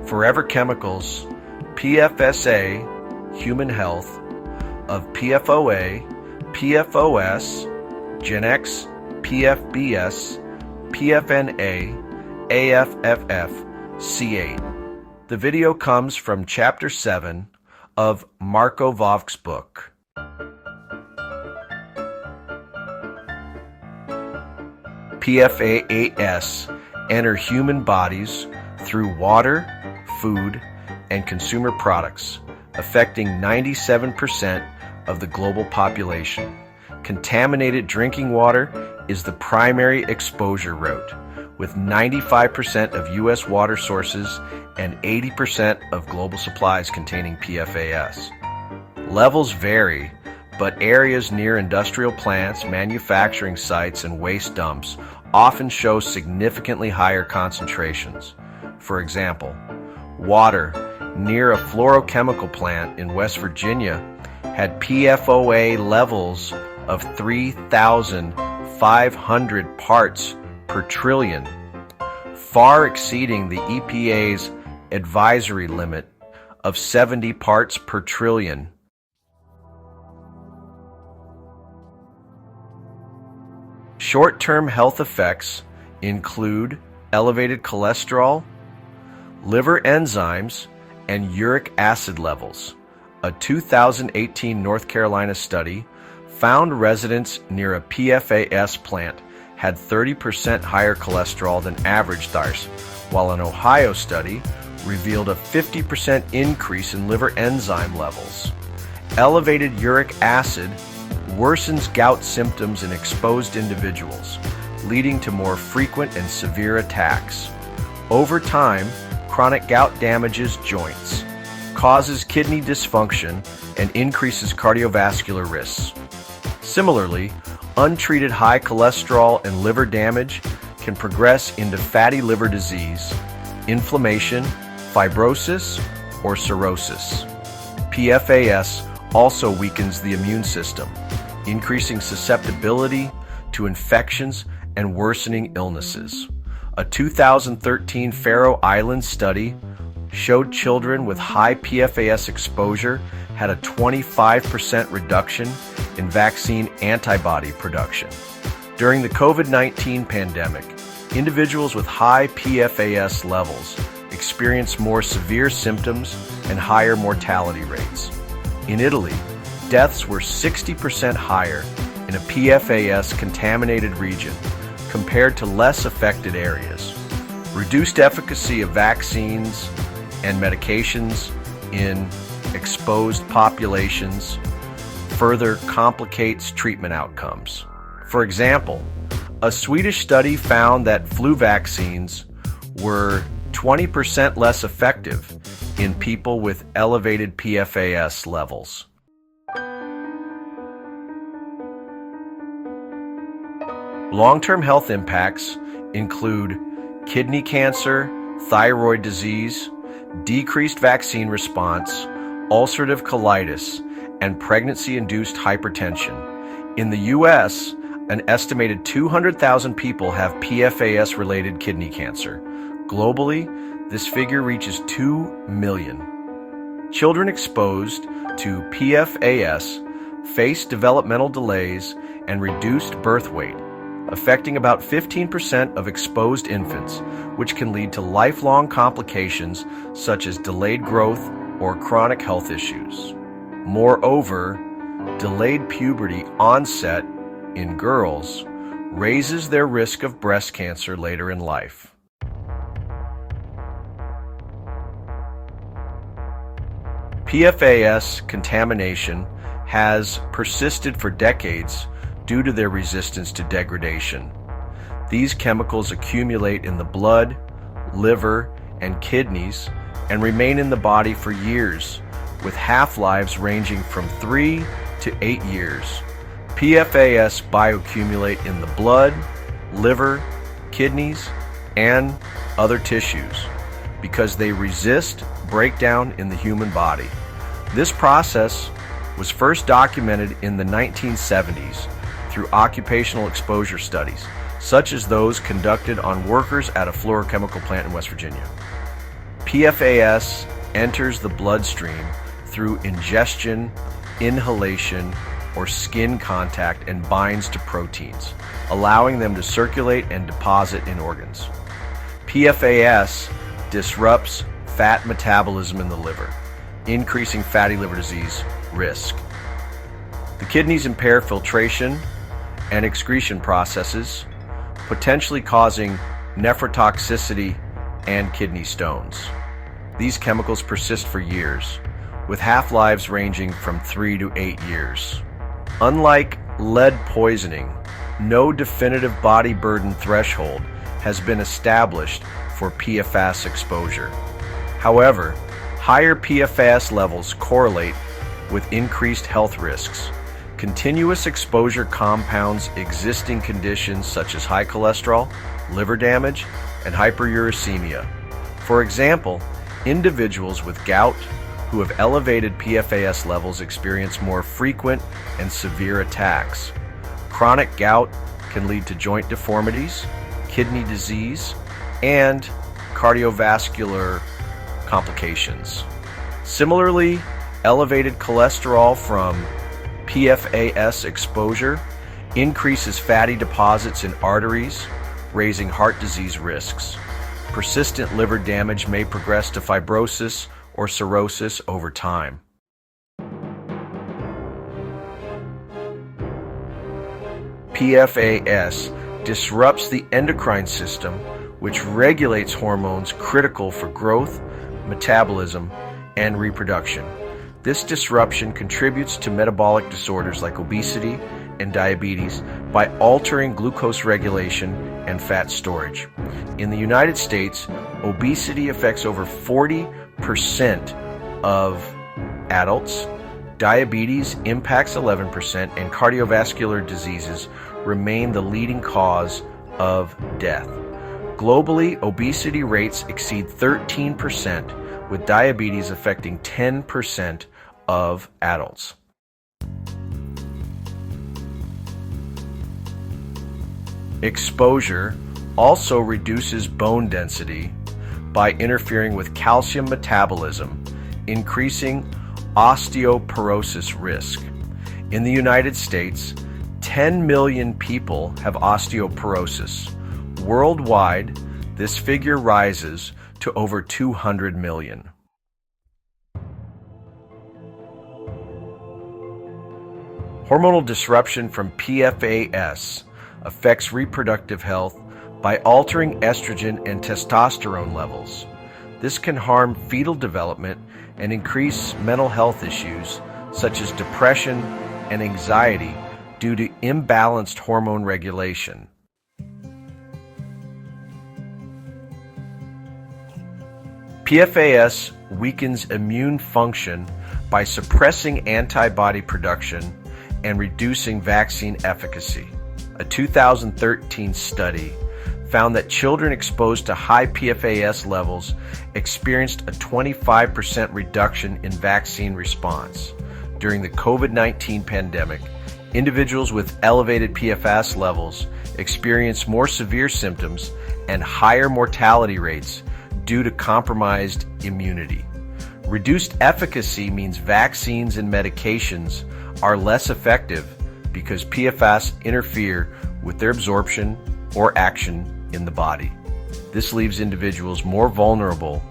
Forever Chemicals, PFSA, Human Health, of PFOA, PFOS, GenX, PFBS, PFNA, AFFF, C8. The video comes from Chapter 7 of Marko Vovk's book. PFAS enter human bodies through water, food, and consumer products, affecting 97% of the global population. Contaminated drinking water is the primary exposure route, with 95% of U.S. water sources and 80% of global supplies containing PFAS. Levels vary, but areas near industrial plants, manufacturing sites, and waste dumps often show significantly higher concentrations. For example, water near a fluorochemical plant in West Virginia had PFOA levels of 3,500 parts per trillion, far exceeding the EPA's advisory limit of 70 parts per trillion. Short-term health effects include elevated cholesterol, liver enzymes, and uric acid levels. A 2018 North Carolina study found residents near a PFAS plant had 30% higher cholesterol than average diets, while an Ohio study revealed a 50% increase in liver enzyme levels. Elevated uric acid worsens gout symptoms in exposed individuals, leading to more frequent and severe attacks. Over time, chronic gout damages joints, causes kidney dysfunction, and increases cardiovascular risks. Similarly, untreated high cholesterol and liver damage can progress into fatty liver disease, inflammation, fibrosis, or cirrhosis. PFAS also weakens the immune system, increasing susceptibility to infections and worsening illnesses. A 2013 Faroe Islands study showed children with high PFAS exposure had a 25% reduction in vaccine antibody production. During the COVID-19 pandemic, individuals with high PFAS levels experienced more severe symptoms and higher mortality rates. In Italy, deaths were 60% higher in a PFAS-contaminated region compared to less affected areas. Reduced efficacy of vaccines and medications in exposed populations further complicates treatment outcomes. For example, a Swedish study found that flu vaccines were 20% less effective in people with elevated PFAS levels. Long-term health impacts include kidney cancer, thyroid disease, decreased vaccine response, ulcerative colitis, and pregnancy-induced hypertension. In the U.S., an estimated 200,000 people have PFAS-related kidney cancer. Globally, this figure reaches 2 million. Children exposed to PFAS face developmental delays and reduced birth weight, affecting about 15% of exposed infants, which can lead to lifelong complications such as delayed growth or chronic health issues. Moreover, delayed puberty onset in girls raises their risk of breast cancer later in life. PFAS contamination has persisted for decades due to their resistance to degradation. These chemicals accumulate in the blood, liver, and kidneys and remain in the body for years, with half-lives ranging from 3 to 8 years. PFAS bioaccumulate in the blood, liver, kidneys, and other tissues because they resist breakdown in the human body. This process was first documented in the 1970s through occupational exposure studies, such as those conducted on workers at a fluorochemical plant in West Virginia. PFAS enters the bloodstream through ingestion, inhalation, or skin contact and binds to proteins, allowing them to circulate and deposit in organs. PFAS disrupts fat metabolism in the liver, increasing fatty liver disease risk. The kidneys impair filtration and excretion processes, potentially causing nephrotoxicity and kidney stones. These chemicals persist for years, with half-lives ranging from 3 to 8 years. Unlike lead poisoning, no definitive body burden threshold has been established for PFAS exposure. However, higher PFAS levels correlate with increased health risks. Continuous exposure compounds existing conditions such as high cholesterol, liver damage, and hyperuricemia. For example, individuals with gout who have elevated PFAS levels experience more frequent and severe attacks. Chronic gout can lead to joint deformities, kidney disease, and cardiovascular complications. Similarly, elevated cholesterol from PFAS exposure increases fatty deposits in arteries, raising heart disease risks. Persistent liver damage may progress to fibrosis or cirrhosis over time. PFAS disrupts the endocrine system, which regulates hormones critical for growth, metabolism, and reproduction. This disruption contributes to metabolic disorders like obesity and diabetes by altering glucose regulation and fat storage. In the United States, obesity affects over 40% of adults, diabetes impacts 11%, and cardiovascular diseases remain the leading cause of death. Globally, obesity rates exceed 13%, with diabetes affecting 10% of adults. Exposure also reduces bone density by interfering with calcium metabolism, increasing osteoporosis risk. In the United States, 10 million people have osteoporosis. Worldwide, this figure rises to over 200 million. Hormonal disruption from PFAS affects reproductive health by altering estrogen and testosterone levels. This can harm fetal development and increase mental health issues such as depression and anxiety due to imbalanced hormone regulation. PFAS weakens immune function by suppressing antibody production and reducing vaccine efficacy. A 2013 study found that children exposed to high PFAS levels experienced a 25% reduction in vaccine response. During the COVID-19 pandemic, individuals with elevated PFAS levels experienced more severe symptoms and higher mortality rates due to compromised immunity. Reduced efficacy means vaccines and medications are less effective because PFAS interfere with their absorption or action in the body. This leaves individuals more vulnerable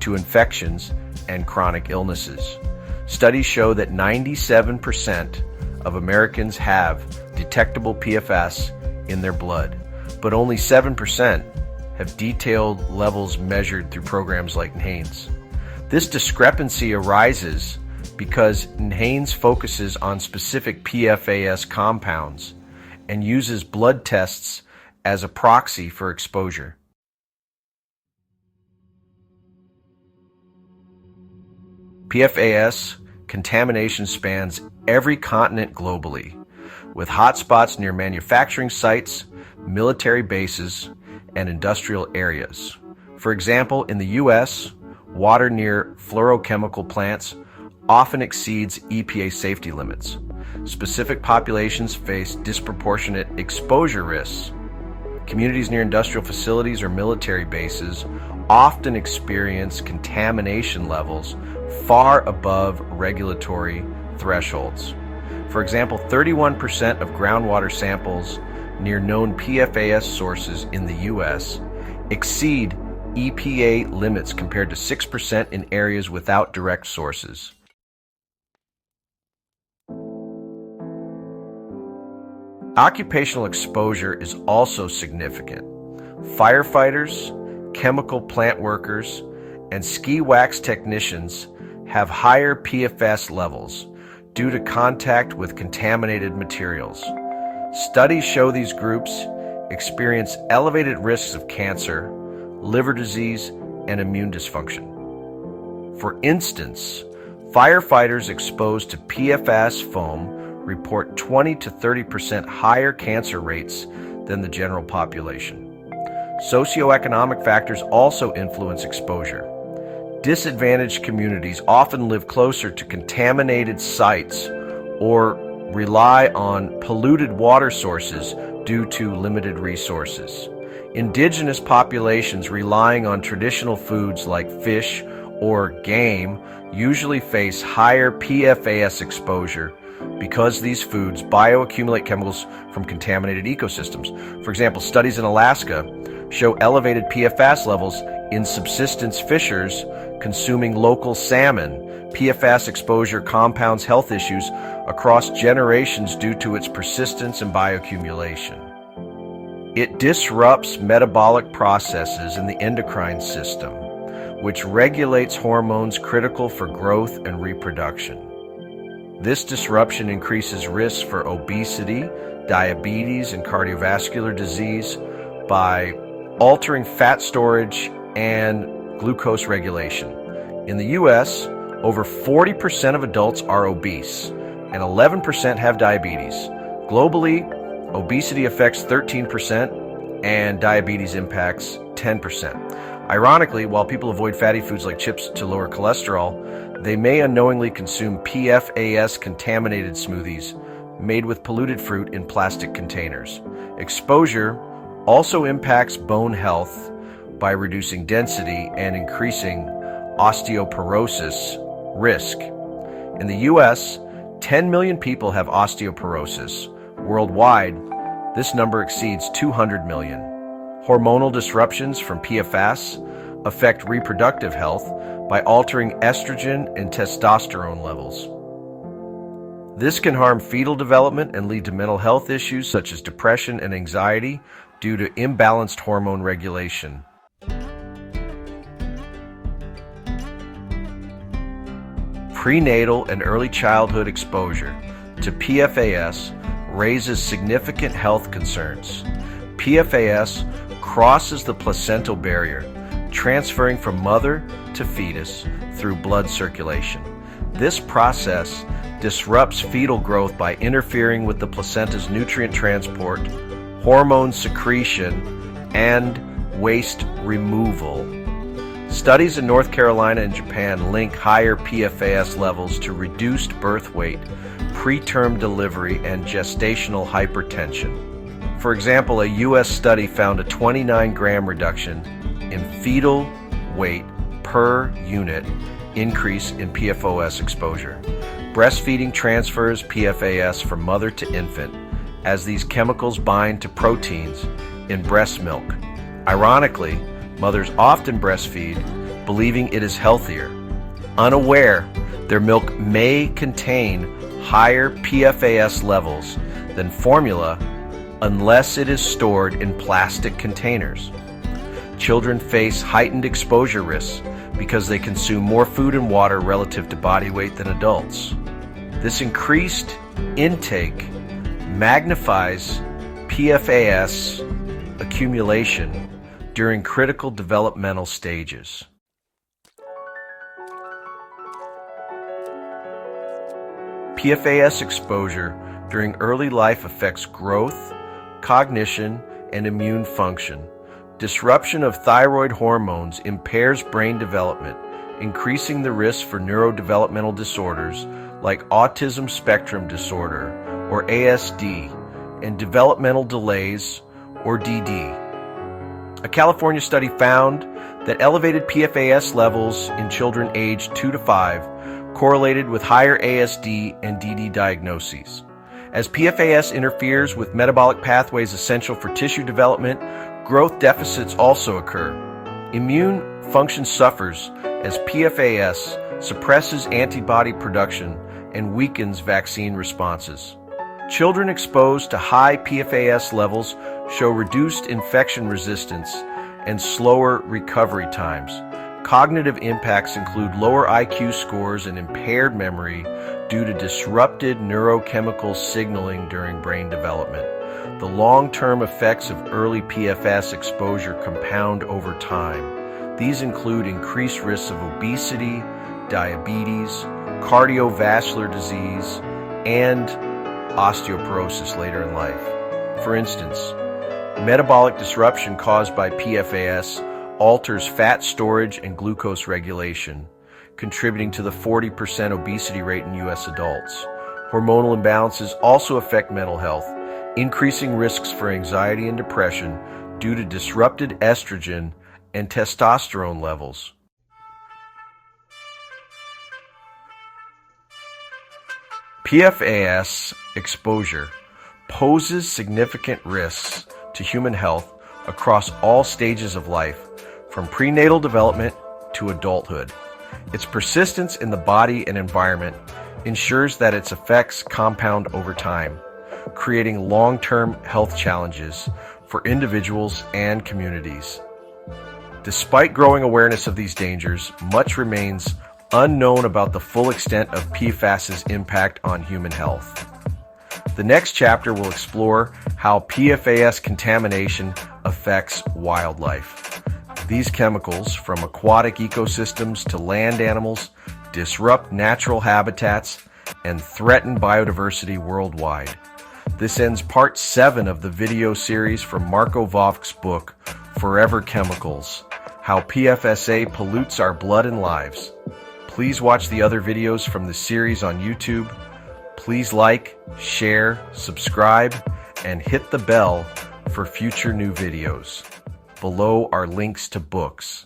to infections and chronic illnesses. Studies show that 97% of Americans have detectable PFAS in their blood, but only 7% have detailed levels measured through programs like NHANES. This discrepancy arises because NHANES focuses on specific PFAS compounds and uses blood tests as a proxy for exposure. PFAS contamination spans every continent globally, with hotspots near manufacturing sites, military bases, and industrial areas. For example, in the U.S., water near fluorochemical plants often exceeds EPA safety limits. Specific populations face disproportionate exposure risks. Communities near industrial facilities or military bases often experience contamination levels far above regulatory thresholds. For example, 31% of groundwater samples near known PFAS sources in the U.S. exceed EPA limits compared to 6% in areas without direct sources. Occupational exposure is also significant. Firefighters, chemical plant workers, and ski wax technicians have higher PFAS levels due to contact with contaminated materials. Studies show these groups experience elevated risks of cancer, liver disease, and immune dysfunction. For instance, firefighters exposed to PFAS foam report 20 to 30% higher cancer rates than the general population. Socioeconomic factors also influence exposure. Disadvantaged communities often live closer to contaminated sites or rely on polluted water sources due to limited resources. Indigenous populations relying on traditional foods like fish or game usually face higher PFAS exposure because these foods bioaccumulate chemicals from contaminated ecosystems. For example, studies in Alaska show elevated PFAS levels in subsistence fishers consuming local salmon. PFAS exposure compounds health issues across generations due to its persistence and bioaccumulation. It disrupts metabolic processes in the endocrine system, which regulates hormones critical for growth and reproduction. This disruption increases risks for obesity, diabetes, and cardiovascular disease by altering fat storage and glucose regulation. In the U.S., over 40% of adults are obese, and 11% have diabetes. Globally, obesity affects 13%, and diabetes impacts 10%. Ironically, while people avoid fatty foods like chips to lower cholesterol, they may unknowingly consume PFAS contaminated smoothies made with polluted fruit in plastic containers. Exposure also impacts bone health by reducing density and increasing osteoporosis risk. In the U.S., 10 million people have osteoporosis. Worldwide, this number exceeds 200 million. Hormonal disruptions from PFAS affect reproductive health by altering estrogen and testosterone levels. This can harm fetal development and lead to mental health issues such as depression and anxiety due to imbalanced hormone regulation. Prenatal and early childhood exposure to PFAS raises significant health concerns. PFAS crosses the placental barrier, transferring from mother to fetus through blood circulation. This process disrupts fetal growth by interfering with the placenta's nutrient transport, hormone secretion, and waste removal. Studies in North Carolina and Japan link higher PFAS levels to reduced birth weight, preterm delivery, and gestational hypertension. For example, a U.S. study found a 29-gram reduction in fetal weight per unit increase in PFOS exposure. Breastfeeding transfers PFAS from mother to infant as these chemicals bind to proteins in breast milk. Ironically, mothers often breastfeed, believing it is healthier, unaware their milk may contain higher PFAS levels than formula unless it is stored in plastic containers. Children face heightened exposure risks because they consume more food and water relative to body weight than adults. This increased intake magnifies PFAS accumulation during critical developmental stages. PFAS exposure during early life affects growth, cognition, and immune function. Disruption of thyroid hormones impairs brain development, increasing the risk for neurodevelopmental disorders like autism spectrum disorder, or ASD, and developmental delays or DD. A California study found that elevated PFAS levels in children aged 2 to 5 correlated with higher ASD and DD diagnoses. As PFAS interferes with metabolic pathways essential for tissue development, growth deficits also occur. Immune function suffers as PFAS suppresses antibody production and weakens vaccine responses. Children exposed to high PFAS levels show reduced infection resistance and slower recovery times. Cognitive impacts include lower IQ scores and impaired memory due to disrupted neurochemical signaling during brain development. The long-term effects of early PFAS exposure compound over time. These include increased risks of obesity, diabetes, cardiovascular disease, and osteoporosis later in life. For instance, metabolic disruption caused by PFAS alters fat storage and glucose regulation, contributing to the 40% obesity rate in U.S. adults. Hormonal imbalances also affect mental health, increasing risks for anxiety and depression due to disrupted estrogen and testosterone levels. PFAS exposure poses significant risks to human health across all stages of life, from prenatal development to adulthood. Its persistence in the body and environment ensures that its effects compound over time, creating long-term health challenges for individuals and communities. Despite growing awareness of these dangers, much remains unknown about the full extent of PFAS's impact on human health. The next chapter will explore how PFAS contamination affects wildlife. These chemicals, from aquatic ecosystems to land animals, disrupt natural habitats and threaten biodiversity worldwide. This ends part 7 of the video series from Marko Vovk's book, Forever Chemicals: How PFSA Pollutes Our Blood and Lives. Please watch the other videos from the series on YouTube. Please like, share, subscribe, and hit the bell for future new videos. Below are links to books.